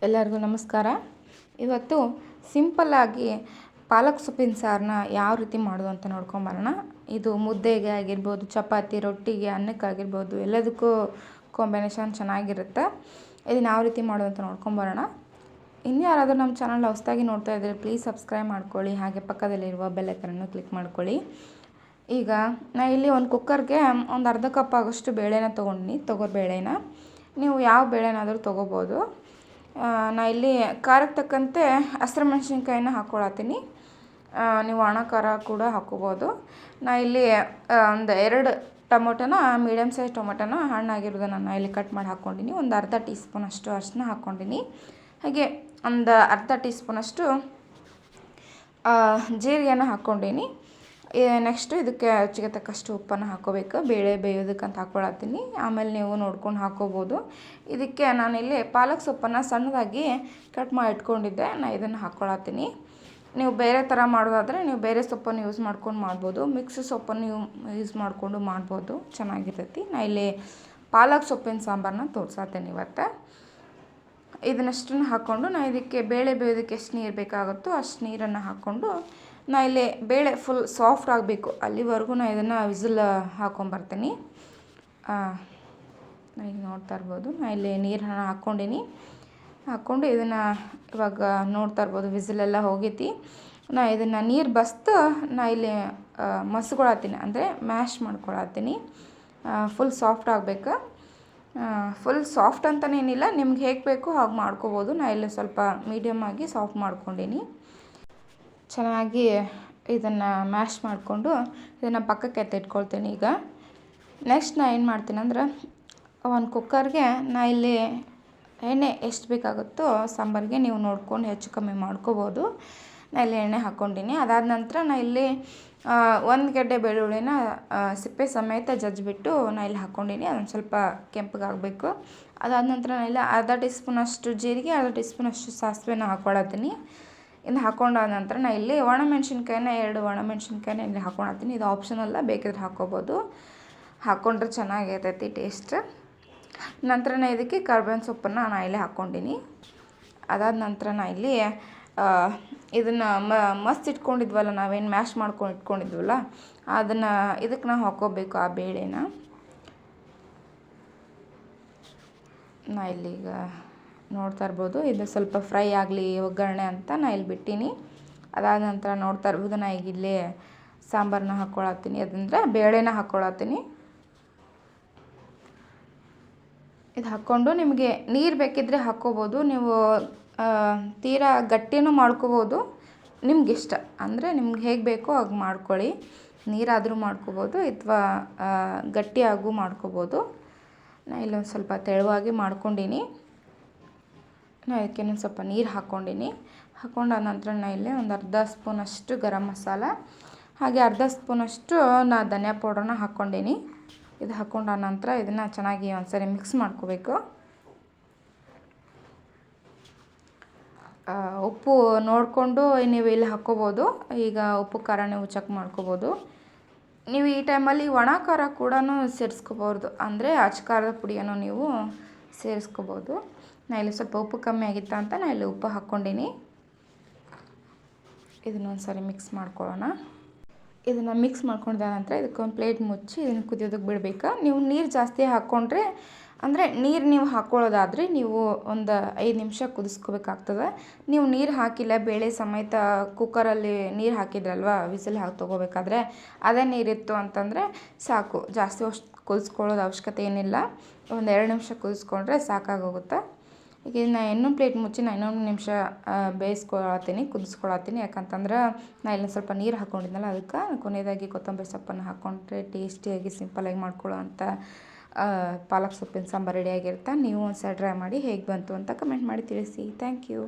ಎಲ್ಲರಿಗೂ ನಮಸ್ಕಾರ. ಇವತ್ತು ಸಿಂಪಲ್ಲಾಗಿ ಪಾಲಕ್ ಸೊಪ್ಪಿನ ಸಾರನ್ನ ಯಾವ ರೀತಿ ಮಾಡೋದು ಅಂತ ನೋಡ್ಕೊಂಬರೋಣ. ಇದು ಮುದ್ದೆಗೆ ಆಗಿರ್ಬೋದು, ಚಪಾತಿ, ರೊಟ್ಟಿಗೆ, ಅನ್ನಕ್ಕಾಗಿರ್ಬೋದು, ಎಲ್ಲದಕ್ಕೂ ಕಾಂಬಿನೇಷನ್ ಚೆನ್ನಾಗಿರುತ್ತೆ. ಇದನ್ನು ಯಾವ ರೀತಿ ಮಾಡೋದು ಅಂತ ನೋಡ್ಕೊಂಬರೋಣ. ಇನ್ನು ಯಾರಾದರೂ ನಮ್ಮ ಚಾನಲ್ ಹೊಸದಾಗಿ ನೋಡ್ತಾ ಇದ್ದರೆ ಪ್ಲೀಸ್ ಸಬ್ಸ್ಕ್ರೈಬ್ ಮಾಡ್ಕೊಳ್ಳಿ, ಹಾಗೆ ಪಕ್ಕದಲ್ಲಿರುವ ಬೆಲ್ ಐಕನನ್ನು ಕ್ಲಿಕ್ ಮಾಡ್ಕೊಳ್ಳಿ. ಈಗ ನಾನು ಇಲ್ಲಿ ಒಂದು ಕುಕ್ಕರ್ಗೆ ಒಂದು ಅರ್ಧ ಕಪ್ ಆಗೋಷ್ಟು ಬೇಳೆನ ತೊಗೊಂಡಿನಿ, ಬೇಳೆನ. ನೀವು ಯಾವ ಬೇಳೆನಾದರೂ ತೊಗೋಬೋದು. ನಾ ಇಲ್ಲಿ ಖಾರಕ್ಕೆ ತಕ್ಕಂತೆ ಹಸಿರು ಮೆಣಸಿನ್ಕಾಯಿನ ಹಾಕ್ಕೊಳತ್ತೀನಿ. ನೀವು ಒಣ ಖಾರ ಕೂಡ ಹಾಕ್ಕೋಬೋದು. ನಾ ಇಲ್ಲಿ ಒಂದು 2 ಟೊಮೊಟೊನ, ಮೀಡಿಯಮ್ ಸೈಜ್ ಟೊಮೊಟೊನ ಹಣ್ಣಾಗಿರೋದನ್ನು ನಾನು ಇಲ್ಲಿ ಕಟ್ ಮಾಡಿ ಹಾಕ್ಕೊಂಡಿನಿ. ಒಂದು ಅರ್ಧ ಟೀ ಸ್ಪೂನಷ್ಟು ಅರಿಶಿನ ಹಾಕ್ಕೊಂಡಿನಿ. ಹಾಗೆ ಒಂದು ಅರ್ಧ ಟೀ ಸ್ಪೂನಷ್ಟು ಜೀರಿಗೆನ ಹಾಕ್ಕೊಂಡೀನಿ. ನೆಕ್ಸ್ಟು ಇದಕ್ಕೆ ರುಚಿಗೆ ತಕ್ಕಷ್ಟು ಉಪ್ಪನ್ನು ಹಾಕ್ಕೋಬೇಕು. ಬೇಳೆ ಬೇಯೋದಕ್ಕಂತ ಹಾಕ್ಕೊಳತ್ತೀನಿ. ಆಮೇಲೆ ನೀವು ನೋಡ್ಕೊಂಡು ಹಾಕ್ಕೋಬೋದು. ಇದಕ್ಕೆ ನಾನಿಲ್ಲಿ ಪಾಲಕ್ ಸೊಪ್ಪನ್ನು ಸಣ್ಣದಾಗಿ ಕಟ್ ಮಾಡಿ ಇಟ್ಕೊಂಡಿದ್ದೆ, ನಾನು ಇದನ್ನು ಹಾಕ್ಕೊಳತ್ತೀನಿ. ನೀವು ಬೇರೆ ಥರ ಮಾಡೋದಾದರೆ ನೀವು ಬೇರೆ ಸೊಪ್ಪನ್ನು ಯೂಸ್ ಮಾಡ್ಕೊಂಡು ಮಾಡ್ಬೋದು. ಮಿಕ್ಸ್ ಸೊಪ್ಪನ್ನು ಯೂಸ್ ಮಾಡಿಕೊಂಡು ಮಾಡ್ಬೋದು, ಚೆನ್ನಾಗಿರ್ತೈತಿ. ನಾನು ಇಲ್ಲಿ ಪಾಲಕ್ ಸೊಪ್ಪಿನ ಸಾಂಬಾರನ್ನ ತೋರ್ಸತ್ತೀನಿ ಇವತ್ತು. ಇದನ್ನಷ್ಟನ್ನು ಹಾಕ್ಕೊಂಡು ನಾನು ಇದಕ್ಕೆ ಬೇಳೆ ಬೇಯೋದಕ್ಕೆ ಎಷ್ಟು ನೀರು ಬೇಕಾಗುತ್ತೋ ಅಷ್ಟು ನೀರನ್ನು ಹಾಕ್ಕೊಂಡು ನಾನು ಇಲ್ಲಿ ಬೇಳೆ ಫುಲ್ ಸಾಫ್ಟ್ ಆಗಬೇಕು ಅಲ್ಲಿವರೆಗೂ ನಾನು ಇದನ್ನು ವಿಸಿಲ್ ಹಾಕ್ಕೊಂಬರ್ತೀನಿ. ಈಗ ನೋಡ್ತಾ ಇರ್ಬೋದು, ನಾನು ಇಲ್ಲಿ ನೀರನ್ನು ಹಾಕ್ಕೊಂಡು ಇದನ್ನು ಇವಾಗ ನೋಡ್ತಾ ಇರ್ಬೋದು ವಿಸಿಲೆಲ್ಲ ಹೋಗೈತಿ. ನಾನು ಇದನ್ನು ನೀರು ಬಸ್ತು ನಾನು ಇಲ್ಲಿ ಮಸ್ಕೊಳತ್ತೀನಿ, ಅಂದರೆ ಮ್ಯಾಶ್ ಮಾಡ್ಕೊಳತ್ತೀನಿ. ಫುಲ್ ಸಾಫ್ಟ್ ಆಗಬೇಕು. ಫುಲ್ ಸಾಫ್ಟ್ ಅಂತನೇನಿಲ್ಲ, ನಿಮ್ಗೆ ಹೇಗೆ ಬೇಕು ಹಾಗೆ ಮಾಡ್ಕೋಬೋದು. ನಾನು ಇಲ್ಲಿ ಸ್ವಲ್ಪ ಮೀಡಿಯಮ್ ಆಗಿ ಸಾಫ್ಟ್ ಮಾಡ್ಕೊಂಡೀನಿ. ಚೆನ್ನಾಗಿ ಇದನ್ನು ಮ್ಯಾಶ್ ಮಾಡಿಕೊಂಡು ಇದನ್ನು ಪಕ್ಕಕ್ಕೆ ಎತ್ತಿಟ್ಕೊಳ್ತೀನಿ. ಈಗ ನೆಕ್ಸ್ಟ್ ನಾನು ಏನು ಮಾಡ್ತೀನಿ ಅಂದ್ರೆ, ಒಂದು ಕುಕ್ಕರ್ಗೆ ನಾನು ಇಲ್ಲಿ ಎಣ್ಣೆ ಎಷ್ಟು ಬೇಕಾಗುತ್ತೋ ಸಾಂಬಾರಿಗೆ ನೀವು ನೋಡ್ಕೊಂಡು ಹೆಚ್ಚು ಕಮ್ಮಿ ಮಾಡ್ಕೋಬೋದು. ನಾನು ಇಲ್ಲಿ ಎಣ್ಣೆ ಹಾಕ್ಕೊಂಡೀನಿ. ಅದಾದ ನಂತರ ನಾನು ಇಲ್ಲಿ 1 ಗೆಡ್ಡೆ ಬೆಳ್ಳುಳ್ಳಿನ ಸಿಪ್ಪೆ ಸಮೇತ ಜಜ್ಜಿಬಿಟ್ಟು ನಾನು ಇಲ್ಲಿ ಹಾಕ್ಕೊಂಡೀನಿ. ಅದೊಂದು ಸ್ವಲ್ಪ ಕೆಂಪಗಾಗಬೇಕು. ಅದಾದ ನಂತರ ನಾನು ಇಲ್ಲಿ ಅರ್ಧ ಟೀ ಸ್ಪೂನಷ್ಟು ಜೀರಿಗೆ, ಅರ್ಧ ಟೀ ಸ್ಪೂನಷ್ಟು ಸಾಸಿವೆನ ಹಾಕ್ಕೊಳತ್ತೀನಿ. ಇನ್ನು ಹಾಕ್ಕೊಂಡಾದ ನಂತರ ನಾನು ಇಲ್ಲಿ ಒಣಮೆಣ್ಸಿನ್ಕಾಯಿನ 2 ಒಣಮೆಣ್ಸಿನ್ಕಾಯಿನ ಇಲ್ಲಿ ಹಾಕ್ಕೊಳತ್ತೀನಿ. ಇದು ಆಪ್ಷನಲ್ಲ, ಬೇಕಿದ್ರೆ ಹಾಕ್ಕೋಬೋದು. ಹಾಕ್ಕೊಂಡ್ರೆ ಚೆನ್ನಾಗಿರ್ತೈತಿ ಟೇಸ್ಟ್. ನಂತರ ನಾನು ಇದಕ್ಕೆ ಕರ್ಬೇವಿನ ಸೊಪ್ಪನ್ನು ನಾನು ಇಲ್ಲಿ ಹಾಕ್ಕೊಂಡೀನಿ. ಅದಾದ ನಂತರ ನಾನು ಇಲ್ಲಿ ಇದನ್ನು ಮಸ್ತ್ ಇಟ್ಕೊಂಡಿದ್ವಲ್ಲ, ನಾವೇನು ಮ್ಯಾಶ್ ಮಾಡ್ಕೊಂಡು ಇಟ್ಕೊಂಡಿದ್ವಲ್ಲ ಅದನ್ನು ಇದಕ್ಕೆ ನಾವು ಹಾಕ್ಕೋಬೇಕು, ಆ ಬೇಳೆನ. ನಾ ಇಲ್ಲಿಗ ನೋಡ್ತಾ ಇರ್ಬೋದು, ಇದು ಸ್ವಲ್ಪ ಫ್ರೈ ಆಗಲಿ ಒಗ್ಗರಣೆ ಅಂತ ನಾನು ಇಲ್ಲಿ ಬಿಟ್ಟೀನಿ. ಅದಾದ ನಂತರ ನೋಡ್ತಾ ಇರ್ಬೋದು, ನಾನು ಈಗ ಇಲ್ಲಿ ಸಾಂಬಾರನ್ನ ಹಾಕ್ಕೊಳತ್ತೀನಿ, ಅದಂದರೆ ಬೇಳೆನ ಹಾಕ್ಕೊಳತ್ತೀನಿ. ಇದು ಹಾಕ್ಕೊಂಡು ನಿಮಗೆ ನೀರು ಬೇಕಿದ್ದರೆ ಹಾಕ್ಕೋಬೋದು. ನೀವು ತೀರಾ ಗಟ್ಟಿನೂ ಮಾಡ್ಕೋಬೋದು, ನಿಮಗಿಷ್ಟ. ಅಂದರೆ ನಿಮ್ಗೆ ಹೇಗೆ ಬೇಕೋ ಹಾಗೆ ಮಾಡ್ಕೊಳ್ಳಿ. ನೀರಾದರೂ ಮಾಡ್ಕೋಬೋದು ಅಥವಾ ಗಟ್ಟಿಯಾಗೂ ಮಾಡ್ಕೋಬೋದು. ನಾನು ಇಲ್ಲೊಂದು ಸ್ವಲ್ಪ ತೆಳುವಾಗಿ ಮಾಡ್ಕೊಂಡೀನಿ. ನಾನು ಅದಕ್ಕೆ ಇನ್ನೊಂದು ಸ್ವಲ್ಪ ನೀರು ಹಾಕ್ಕೊಂಡೀನಿ. ಹಾಕ್ಕೊಂಡಾದ ನಂತರ ನಾನು ಇಲ್ಲಿ ಒಂದು ಅರ್ಧ ಸ್ಪೂನಷ್ಟು ಗರಂ ಮಸಾಲ, ಹಾಗೆ ಅರ್ಧ ಸ್ಪೂನಷ್ಟು ನಾನು ಧನಿಯಾ ಪೌಡ್ರನ್ನ ಹಾಕ್ಕೊಂಡೀನಿ. ಇದು ಹಾಕ್ಕೊಂಡಾದ ನಂತರ ಇದನ್ನು ಚೆನ್ನಾಗಿ ಒಂದ್ಸರಿ ಮಿಕ್ಸ್ ಮಾಡ್ಕೋಬೇಕು. ಉಪ್ಪು ನೋಡಿಕೊಂಡು ನೀವು ಇಲ್ಲಿ ಹಾಕ್ಕೋಬೋದು. ಈಗ ಉಪ್ಪು ಖಾರ ನೀವು ಚೆಕ್ ಮಾಡ್ಕೋಬೋದು. ನೀವು ಈ ಟೈಮಲ್ಲಿ ಒಣ ಖಾರ ಕೂಡ ಸೇರಿಸ್ಕೋಬೋದು, ಅಂದರೆ ಅಚ್ಚ ಖಾರದ ಪುಡಿಯನ್ನು ನೀವು ಸೇರಿಸ್ಕೋಬೋದು. ನಾನು ಇಲ್ಲಿ ಸ್ವಲ್ಪ ಉಪ್ಪು ಕಮ್ಮಿ ಆಗಿತ್ತು ಅಂತ ನಾನು ಇಲ್ಲಿ ಉಪ್ಪು ಹಾಕ್ಕೊಂಡೀನಿ. ಇದನ್ನೊಂದು ಸಾರಿ ಮಿಕ್ಸ್ ಮಾಡ್ಕೊಳ್ಳೋಣ. ಇದನ್ನು ಮಿಕ್ಸ್ ಮಾಡ್ಕೊಂಡ ನಂತರ ಇದಕ್ಕೊಂದು ಪ್ಲೇಟ್ ಮುಚ್ಚಿ ಇದನ್ನು ಕುದಿಯೋದಕ್ಕೆ ಬಿಡಬೇಕು. ನೀವು ನೀರು ಜಾಸ್ತಿ ಹಾಕ್ಕೊಂಡ್ರೆ, ಅಂದರೆ ನೀರು ನೀವು ಹಾಕ್ಕೊಳ್ಳೋದಾದರೆ ನೀವು ಒಂದು 5 ನಿಮಿಷ ಕುದಿಸ್ಕೋಬೇಕಾಗ್ತದೆ. ನೀವು ನೀರು ಹಾಕಿಲ್ಲ, ಬೇಳೆ ಸಮೇತ ಕುಕ್ಕರಲ್ಲಿ ನೀರು ಹಾಕಿದ್ರಲ್ವ ವಿಸಿಲ್ ಹಾಕಿ ತೊಗೋಬೇಕಾದ್ರೆ, ಅದೇ ನೀರಿತ್ತು ಅಂತಂದರೆ ಸಾಕು. ಜಾಸ್ತಿ ಕುದಿಸ್ಕೊಳ್ಳೋದು ಅವಶ್ಯಕತೆ ಏನಿಲ್ಲ. ಒಂದು 2 ನಿಮಿಷ ಕುದಿಸ್ಕೊಂಡ್ರೆ ಸಾಕಾಗೋಗುತ್ತೆ. ಈಗ ಇದನ್ನ ಇನ್ನೊಂದು ಪ್ಲೇಟ್ ಮುಚ್ಚಿ ನಾನು ಇನ್ನೊಂದು ನಿಮಿಷ ಕುದಿಸ್ಕೊಳತ್ತೀನಿ. ಯಾಕಂತಂದ್ರೆ ನಾನು ಇಲ್ಲಿ ಸ್ವಲ್ಪ ನೀರು ಹಾಕ್ಕೊಂಡಿದ್ನಲ್ಲ, ಅದಕ್ಕೆ ಕೊನೆಯದಾಗಿ ಕೊತ್ತಂಬರಿ ಸೊಪ್ಪನ್ನು ಹಾಕ್ಕೊಂಡ್ರೆ ಟೇಸ್ಟಿಯಾಗಿ ಸಿಂಪಲ್ಲಾಗಿ ಮಾಡ್ಕೊಳ್ಳೋ ಅಂಥ ಪಾಲಕ್ ಸೊಪ್ಪಿನ ಸಾಂಬಾರು ರೆಡಿಯಾಗಿರುತ್ತೆ. ನೀವು ಒಂದು ಸಲ ಟ್ರೈ ಮಾಡಿ ಹೇಗೆ ಬಂತು ಅಂತ ಕಮೆಂಟ್ ಮಾಡಿ ತಿಳಿಸಿ. Thank you.